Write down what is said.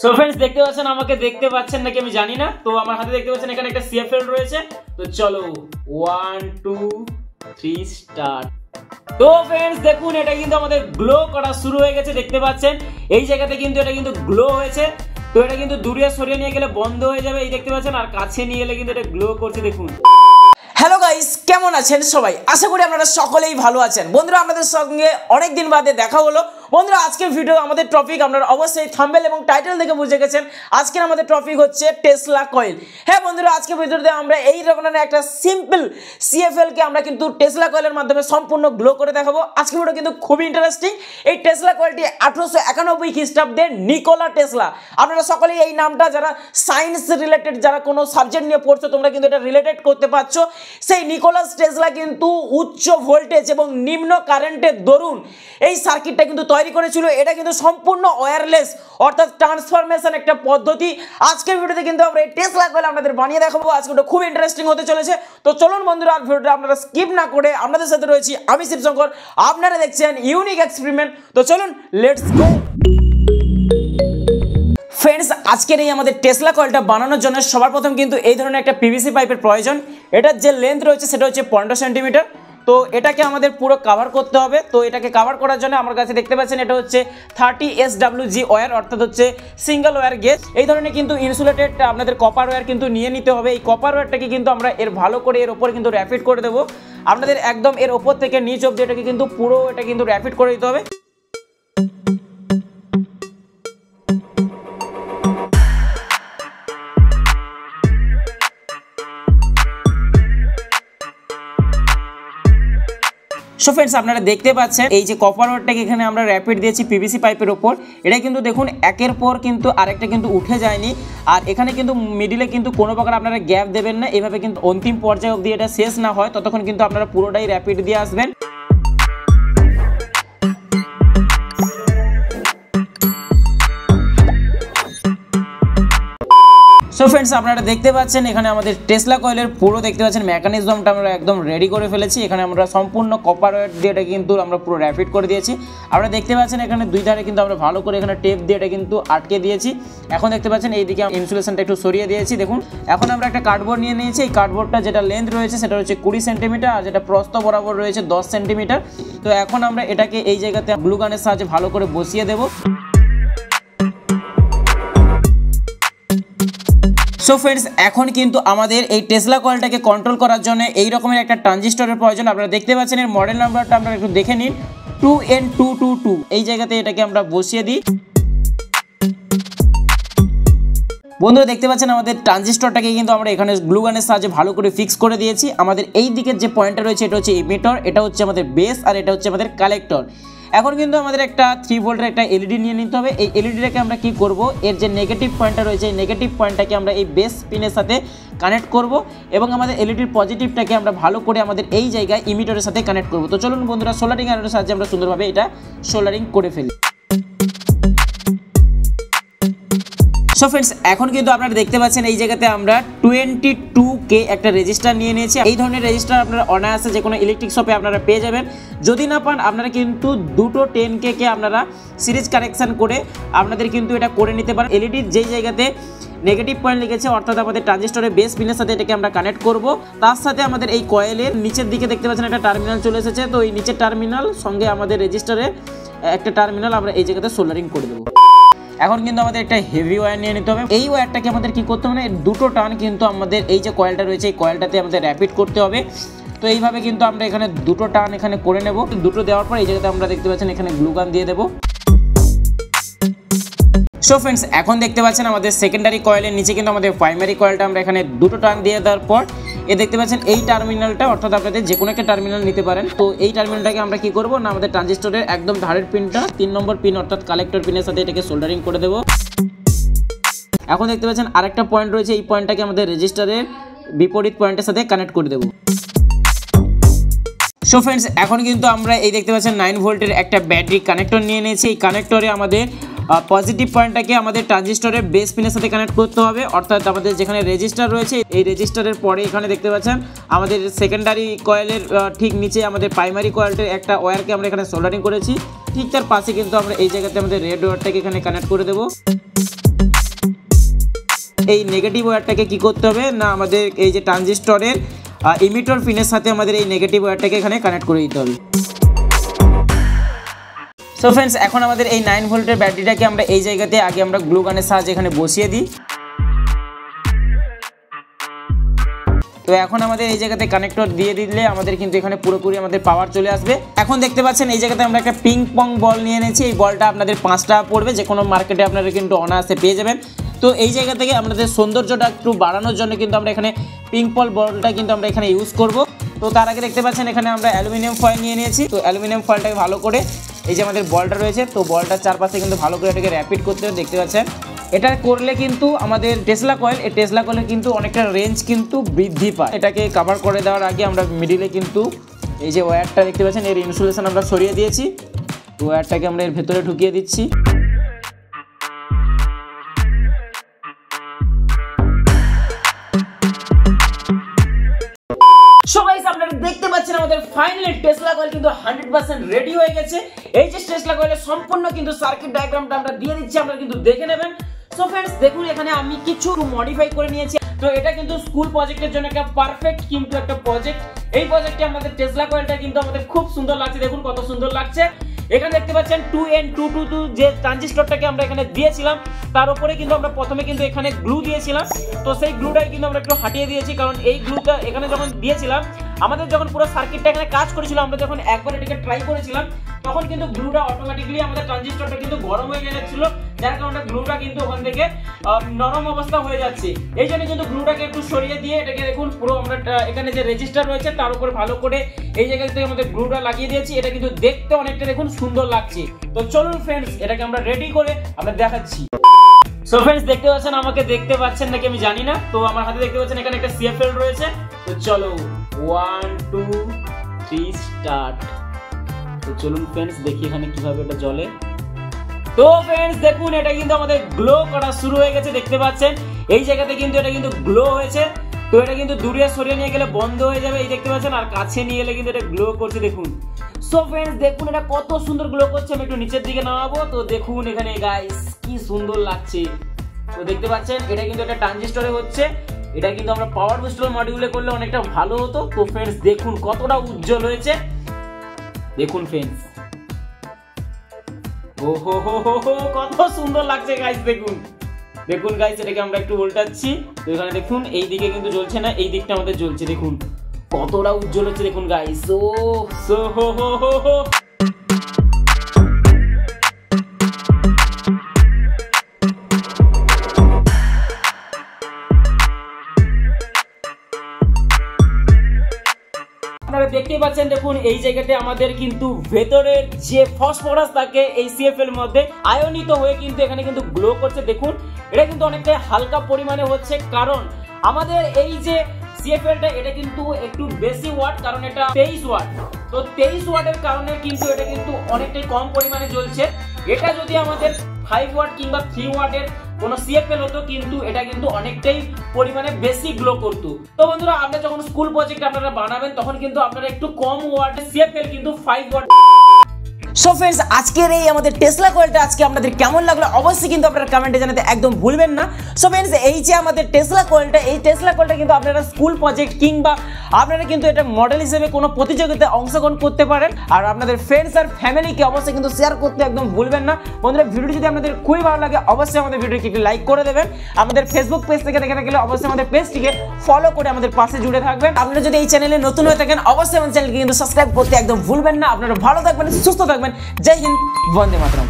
So friends দেখতে পাচ্ছেন আমাকে দেখতে পাচ্ছেন নাকি আমি জানি না। তো আমার হাতে দেখতে পাচ্ছেন এখানে একটা সিএফএল রয়েছে। তো চলো 1 2 3 স্টার্ট। তো फ्रेंड्स দেখুন এটা কিন্তু আমাদের গ্লো করা শুরু হয়ে গেছে, দেখতে পাচ্ছেন এই জায়গাতে কিন্তু এটা কিন্তু গ্লো হয়েছে। তো এটা কিন্তু দূরে সরিয়ে নিয়ে গেলে বন্ধ হয়ে যাবে, এই দেখতে পাচ্ছেন, আর কাছে নিয়ে এলে কিন্তু এটা গ্লো করছে দেখুন। হ্যালো গাইস, কেমন আছেন সবাই? আশা করি আপনারা সকলেই ভালো আছেন। বন্ধুরা আপনাদের সঙ্গে অনেক দিন বাদে দেখা হলো। বন্ধুরা আজকের ভিডিও আমাদের টপিক আপনারা অবশ্যই থাম্বনেল এবং টাইটেল দেখে বুঝে গেছেন। আজকের আমাদের টপিক হচ্ছে টেসলা কয়েল। হ্যাঁ বন্ধুরা, আজকের ভিডিওতে আমরা এই রকমের একটা সিম্পল সিএফএল কে আমরা কিন্তু টেসলা কয়েলের মাধ্যমে সম্পূর্ণ গ্লো করে দেখাবো। আজকের ভিডিও কিন্তু খুবই ইন্টারেস্টিং। এই টেসলা কয়েলটি 1891 খ্রিস্টাব্দে নিকোলা টেসলা। আপনারা সকলেই এই নামটা যারা সায়েন্স রিলেটেড যারা কোনো সাবজেক্ট নিয়ে পড়ছো তোমরা কিন্তু এটা রিলেটেড করতে পারছো। সেই নিকোলাস টেসলা কিন্তু উচ্চ ভোল্টেজ এবং নিম্ন কারেন্টের দরুন এই সার্কিটটা কিন্তু তৈরি করেছিল। এটা কিন্তু সম্পূর্ণ ওয়্যারলেস অর্থাৎ ট্রান্সফরমেশন একটা পদ্ধতি। আজকের ভিডিওতে কিন্তু আমরা এই টেসলা কয়েল আপনাদের বানিয়ে দেখাবো। আজকে ভিডিও খুব ইন্টারেস্টিং হতে চলেছে। তো চলুন বন্ধুরা আর ভিডিওটা আপনারা স্কিপ না করে আপনাদের সাথে রয়েছি আমি শিবশঙ্কর, আপনারা দেখছেন ইউনিক এক্সপেরিমেন্ট। তো চলুন লেটস গো। ফ্রেন্ডস আজকের এই আমাদের টেসলা কয়েলটা বানানোর জন্য সবার প্রথম কিন্তু এই ধরনের একটা পিভিসি পাইপের প্রয়োজন। এটার যে লেন্থ রয়েছে সেটা হচ্ছে 15 সেন্টিমিটার। তো এটাকে আমাদের পুরো কভার করতে হবে। তো এটাকে কভার করার জন্য আমার কাছে দেখতে পাচ্ছেন এটা হচ্ছে 30 SWG ওয়্যার, অর্থাৎ হচ্ছে সিঙ্গেল ওয়্যার গেজ। এই ধরনের কিন্তু ইনসুলেটেড আপনাদের কপার ওয়্যার কিন্তু নিয়ে নিতে হবে। এই কপার ওয়্যারটাকে কিন্তু আমরা এর ভালো করে এর ওপর কিন্তু র্যাপিড করে দেবো। আপনাদের একদম এর ওপর থেকে নিচ অবধি এটাকে কিন্তু পুরো এটা কিন্তু র্যাপিড করে দিতে হবে। সো ফ্রেন্ডস আপনারা দেখতে পাচ্ছেন এই যে কপার ওয়্যারটাকে এখানে আমরা র্যাপিড দিয়েছি পিভিসি পাইপের ওপর। এটা কিন্তু দেখুন একের পর কিন্তু আরেকটা কিন্তু উঠে যায়নি। আর এখানে কিন্তু মিডিলে কিন্তু কোনো প্রকার আপনারা গ্যাপ দেবেন না। এভাবে কিন্তু অন্তিম পর্যায়ে অবধি এটা শেষ না হয় ততক্ষণ কিন্তু আপনারা পুরোটাই র্যাপিড দিয়ে আসবেন। সো ফ্রেন্ডস আপনারা দেখতে পাচ্ছেন এখানে আমাদের টেসলা কয়েলের পুরো দেখতে পাচ্ছেন মেকানিজমটা আমরা একদম রেডি করে ফেলেছি। এখানে আমরা সম্পূর্ণ কপার ওয়্যার দিয়ে এটা কিন্তু আমরা পুরো র্যাপিড করে দিয়েছি। আপনারা দেখতে পাচ্ছেন এখানে দুই ধারে কিন্তু আমরা ভালো করে এখানে টেপ দিয়ে এটা কিন্তু আটকে দিয়েছি। এখন দেখতে পাচ্ছেন এইদিকে ইনসুলেশনটা একটু সরিয়ে দিয়েছি। দেখুন এখন আমরা একটা কার্ডবোর্ড নিয়ে নিয়েছি। এই কার্ডবোর্ডটা যেটা লেন্থ রয়েছে সেটা হচ্ছে 20 সেন্টিমিটার আর যেটা প্রস্থ বরাবর রয়েছে 10 সেন্টিমিটার। তো এখন আমরা এটাকে এই জায়গাতে গ্লু গানের সাহায্যে ভালো করে বসিয়ে দেবো। সো ফ্রেন্ডস এখন কিন্তু আমাদের এই টেসলা কয়েলটাকে কন্ট্রোল করার জন্য এই রকমের একটা ট্রানজিস্টরের প্রয়োজন। আপনারা দেখতে পাচ্ছেন এর মডেল নাম্বারটা আপনারা একটু দেখে নিন 2N222। এই জায়গাতে এটাকে আমরা বসিয়ে দিই। বন্ধুরা দেখতে পাচ্ছেন আমাদের ট্রানজিস্টরটাকে কিন্তু আমরা এখানে গ্লু গানের সাহায্যে ভালো করে ফিক্স করে দিয়েছি। আমাদের এই দিকের যে পয়েন্টটা রয়েছে এটা হচ্ছে ইমিটর, এটা হচ্ছে আমাদের বেস আর এটা হচ্ছে আমাদের কালেক্টর। এখন কিন্তু আমাদের একটা 3 ভোল্টের একটা এলইডি নিয়ে নিতে হবে। এই এলইডিটাকে আমরা কি করব, এর যে নেগেটিভ পয়েন্টটা রয়েছে এই নেগেটিভ পয়েন্টটাকে আমরা এই বেস পিনের সাথে কানেক্ট করব এবং আমাদের এলইডির পজিটিভটাকে আমরা ভালো করে আমাদের এই জায়গায় ইমিটরের সাথে কানেক্ট করব। তো চলুন বন্ধুরা সোল্ডারিং আয়রনের সাহায্যে আমরা সুন্দরভাবে এটা সোল্ডারিং করে ফেলি। সো ফ্রেন্ডস এখন কিন্তু আপনারা দেখতে পাচ্ছেন এই জায়গাতে আমরা 22K একটা রেজিস্টার নিয়ে নিয়েছি। এই ধরনের রেজিস্টার আপনারা অনায়াসে যে কোনো ইলেকট্রিক শপে আপনারা পেয়ে যাবেন। যদি না পান আপনারা কিন্তু দুটো 10K কে আপনারা সিরিজ কানেকশন করে আপনাদের কিন্তু এটা করে নিতে পারেন। এলইডির যেই জায়গাতে নেগেটিভ পয়েন্ট লিখেছে অর্থাৎ আমাদের ট্রানজিস্টরের বেস পিনের সাথে এটাকে আমরা কানেক্ট করব। তার সাথে আমাদের এই কয়েলের নিচের দিকে দেখতে পাচ্ছেন একটা টার্মিনাল চলে এসেছে। তো এই নিচের টার্মিনাল সঙ্গে আমাদের রেজিস্টারের একটা টার্মিনাল আমরা এই জায়গাতে সোল্ডারিং করে দেবো। এখন কিন্তু আমাদের একটা হেভি ওয়্যার নিয়ে নিতে হবে। এই ওয়্যারটাকে আমাদের কি করতে হবে না, দুটো টার্ন কিন্তু আমাদের এই যে কয়েলটা রয়েছে এই কয়েলটাতে আমাদের র্যাপিড করতে হবে। তো এইভাবে কিন্তু আমরা এখানে দুটো টার্ন এখানে করে নেব। দুটো দেওয়ার পর এই জায়গাতে আমরা দেখতে পাচ্ছেন এখানে গ্লু গান দিয়ে দেবো। সো ফ্রেন্ডস এখন দেখতে পাচ্ছেন আমাদের সেকেন্ডারি কয়েলের নিচে কিন্তু আমাদের প্রাইমারি কয়েলটা আমরা এখানে দুটো টার্ন দিয়ে দেওয়ার পর দেখতে পাচ্ছেন এই টার্মিনালটা অর্থাৎ আপনাদের যে কোনো একটা টার্মিনাল নিতে পারেন। তো এই টার্মিনালটাকে আমরা কি করব না আমাদের ট্রানজিস্টরের একদম ধারের পিনটা 3 নম্বর পিন অর্থাৎ কালেক্টর পিনের সাথে এটাকে সোল্ডারিং করে দেবো। এখন দেখতে পাচ্ছেন আরেকটা পয়েন্ট রয়েছে, এই পয়েন্টটাকে আমাদের রেজিস্টারের বিপরীত পয়েন্টের সাথে কানেক্ট করে দেবো। সো ফ্রেন্ডস এখন কিন্তু আমরা এই দেখতে পাচ্ছেন 9 ভোল্টের একটা ব্যাটারি কানেক্টর নিয়ে নিয়েছি। এই কানেক্টরে আমাদের পজিটিভ পয়েন্টটাকে আমাদের ট্রানজিস্টরের বেস পিনের সাথে কানেক্ট করতে হবে, অর্থাৎ আমাদের যেখানে রেজিস্টার রয়েছে এই রেজিস্টারের পরে এখানে দেখতে পাচ্ছেন আমাদের সেকেন্ডারি কয়েলের ঠিক নিচে আমাদের প্রাইমারি কয়েলের একটা ওয়্যারকে আমরা এখানে সোল্ডারিং করেছি। ঠিক তার পাশে কিন্তু আমরা এই জায়গাতে আমাদের রেড ওয়্যারটাকে এখানে কানেক্ট করে দেবো। এই নেগেটিভ ওয়্যারটাকে কি করতে হবে না আমাদের এই যে ট্রানজিস্টরের ইমিটর পিনের সাথে আমাদের এই নেগেটিভ ওয়্যারটাকে এখানে কানেক্ট করে দিতে হবে। সো ফ্রেন্ডস, এখন আমাদের এই 9 ভোল্টের ব্যাটারিটাকে আমরা এই জায়গাতে আগে আমরা গ্লু গানের সাহায্যে এখানে বসিয়ে দিই। তো এখন আমাদের এই জায়গাতে কানেক্টর দিয়ে দিলে আমাদের কিন্তু এখানে পুরোপুরি আমাদের পাওয়ার চলে আসবে। এখন দেখতে পাচ্ছেন এই জায়গাতে আমরা একটা পিং পং বল নিয়ে এনেছি। এই বলটা আপনাদের 5 টাকা পড়বে, যে কোনো মার্কেটে আপনারা কিন্তু অনায়াসে পেয়ে যাবেন। তো এই জায়গা থেকে আমাদের সৌন্দর্যটা একটু বাড়ানোর জন্য কিন্তু আমরা এখানে পিং পল বলটা কিন্তু আমরা এখানে ইউজ করব। তো তার আগে দেখতে পাচ্ছেন এখানে আমরা অ্যালুমিনিয়াম ফয়েল নিয়ে নিয়েছি। তো অ্যালুমিনিয়াম ফয়েলটাকে ভালো করে এই যে আমাদের বলটা রয়েছে, তো বলটার চারপাশে কিন্তু ভালো করে এটাকে র্যাপিড করতে হবে। দেখতে পাচ্ছেন এটা করলে কিন্তু আমাদের টেসলা কয়েল, এই টেসলা কয়েলের কিন্তু অনেকটা রেঞ্জ কিন্তু বৃদ্ধি পায়। এটাকে কভার করে দেওয়ার আগে আমরা মিডিলে কিন্তু এই যে ওয়্যারটা দেখতে পাচ্ছেন এর ইনসুলেশন আমরা সরিয়ে দিয়েছি। তো ওয়্যারটাকে আমরা এর ভেতরে ঢুকিয়ে দিচ্ছি। সবাই আপনারা দেখতে পাচ্ছেন আমাদের ফাইনালি টেসলা কয়েল কিন্তু 100% রেডি হয়ে গেছে। এই যে টেসলা কয়েলের সম্পূর্ণ কিন্তু সার্কিট ডায়াগ্রামটা আমরা দিয়ে দিচ্ছি, আপনারা কিন্তু দেখে নেবেন। সো फ्रेंड्स, দেখুন এখানে আমি কিছু মডিফাই করে নিয়েছি। তো এটা কিন্তু স্কুল প্রজেক্টের জন্য একটা পারফেক্ট কিন্তু একটা প্রজেক্ট। এই প্রজেক্টে আমাদের টেসলা কয়েলটা কিন্তু আমাদের খুব সুন্দর লাগছে। দেখুন কত সুন্দর লাগছে। এখানে দেখতে পাচ্ছেন 2N222 যে ট্রানজিস্টরটাকে আমরা এখানে দিয়েছিলাম, তার উপরে কিন্তু আমরা প্রথমে কিন্তু এখানে গ্লু দিয়েছিলাম। তো সেই গ্লুটাকে কিন্তু আমরা একটু হাটিয়ে দিয়েছি, কারণ এই গ্লুটা এখানে যখন দিয়েছিলাম আমাদের যখন পুরো সার্কিটটা এখানে কাজ করেছিল, আমরা যখন একবার এটাকে ট্রাই করেছিলাম তখন কিন্তু গ্লুটা অটোমেটিক্যালি আমাদের ট্রানজিস্টরটা কিন্তু গরম হয়ে যাচ্ছিল, যার কারণে গ্লুটা কিন্তু ওখান থেকে নরম অবস্থা হয়ে যাচ্ছে। এই জন্য কিন্তু গ্লুটাকে একটু সরিয়ে দিয়ে এটাকে দেখুন পুরো আমরা এখানে যে রেজিস্টার রয়েছে তার উপরে ভালো করে এই জায়গা থেকে আমাদের গ্লুটা লাগিয়ে দিয়েছি। এটা কিন্তু দেখতে অনেকটা দেখুন সুন্দর লাগছে। তো চলুন फ्रेंड्स, এটাকে আমরা রেডি করে আমরা দেখাচ্ছি। সো फ्रेंड्स, দেখতে পাচ্ছেন আমাকে দেখতে পাচ্ছেন নাকি আমি জানি না। তো আমার হাতে দেখতে পাচ্ছেন এখানে একটা সিএফএল রয়েছে। তো চলো 1 2 3 স্টার্ট। তো চলুন फ्रेंड्स, দেখি এখানে কিভাবে এটা জ্বলে। তো फ्रेंड्स, দেখুন এটা কিন্তু আমাদের গ্লো করা শুরু হয়ে গেছে। দেখতে পাচ্ছেন এই জায়গাতে কিন্তু এটা কিন্তু গ্লো হয়েছে। তো এটা কিন্তু দূরে সরিয়ে নিয়ে গেলে বন্ধ হয়ে যাবে, এই দেখতে পাচ্ছেন, আর কাছে নিয়ে এলে কিন্তু এটা গ্লো করছে। দেখুন সো फ्रेंड्स, দেখুন এটা কত সুন্দর গ্লো করছে। আমি একটু নিচের দিকে নামাবো। তো দেখুন এখানে গাইস কি সুন্দর লাগছে। তো দেখতে পাচ্ছেন এটা কিন্তু একটা ট্রানজিস্টরে হচ্ছে। এটা কিন্তু আমরা পাওয়ার বুস্টার মডিউলে করলে অনেকটা ভালো হতো। তো फ्रेंड्स, দেখুন কতটা উজ্জ্বল হয়েছে। দেখুন फ्रेंड्स, ওহো হো হো হো, কত সুন্দর লাগছে গাইস। দেখুন দেখুন গাইস, এটাকে আমরা একটু উল্টাচ্ছি। তো এখানে দেখুন এই দিকে কিন্তু জ্বলছে না, এই দিকটা আমাদের জ্বলছে। দেখুন কতটা উজ্জ্বল হচ্ছে। দেখুন গাইস, ও সো হো হো হো হো। আপনারা দেখতেই পাচ্ছেন, দেখুন এই জায়গাতে আমাদের কিন্তু ভেতরের যে ফসফরাস থাকে এই সিএফএল এর মধ্যে আয়নিত হয়ে কিন্তু এখানে কিন্তু গ্লো করছে। দেখুন এটা কিন্তু অনেকটা হালকা পরিমাণে হচ্ছে, কারণ আমাদের এই যে সিএফএলটা এটা কিন্তু একটু বেশি ওয়াট, কারণ এটা 23 ওয়াট। তো 23 ওয়াটের কারণে কিন্তু এটা কিন্তু অনেকটাই কম পরিমাণে জ্বলছে। এটা যদি আমাদের 5 ওয়াট কিংবা 3 ওয়াটের কোন সিএফএল হতো, কিন্তু এটা কিন্তু অনেকটাই পরিমাণে বেশি গ্লো করতো। তো বন্ধুরা, আপনারা যখন স্কুল প্রজেক্ট আপনারা বানাবেন তখন কিন্তু আপনারা একটু কম ওয়াটের সিএফএল কিন্তু 5 ওয়াট। সো फ्रेंड्स, আজকের এই আমাদের টেসলা কয়েলটা আজকে আপনাদের কেমন লাগলো অবশ্যই কিন্তু আপনারা কমেন্টে জানাতে একদম ভুলবেন না। সো फ्रेंड्स, এই যে আমাদের টেসলা কয়েলটা, এই টেসলা কয়েলটা কিন্তু আপনারা স্কুল প্রজেক্ট কিংবা আপনারা কিন্তু এটা মডেল হিসেবে কোনো প্রতিযোগিতায় অংশগ্রহণ করতে পারেন। আর আপনাদের ফ্রেন্ডস আর ফ্যামিলিকে অবশ্যই কিন্তু শেয়ার করতে একদম ভুলবেন না। বন্ধুরা, ভিডিওটি যদি আপনাদের খুবই ভালো লাগে অবশ্যই আমাদের ভিডিওটিকে একটু লাইক করে দেবেন। আমাদের ফেসবুক পেজ থেকে দেখে থাকলে অবশ্যই আমাদের পেজটিকে ফলো করে আমাদের পাশে জুড়ে থাকবেন। আপনারা যদি এই চ্যানেলে নতুন হয়ে থাকেন অবশ্যই আমাদের চ্যানেলকে কিন্তু সাবস্ক্রাইব করতে একদম ভুলবেন না। আপনারা ভালো থাকবেন, সুস্থ থাকবেন। জয় হিন্দ, বন্দে মাতরম।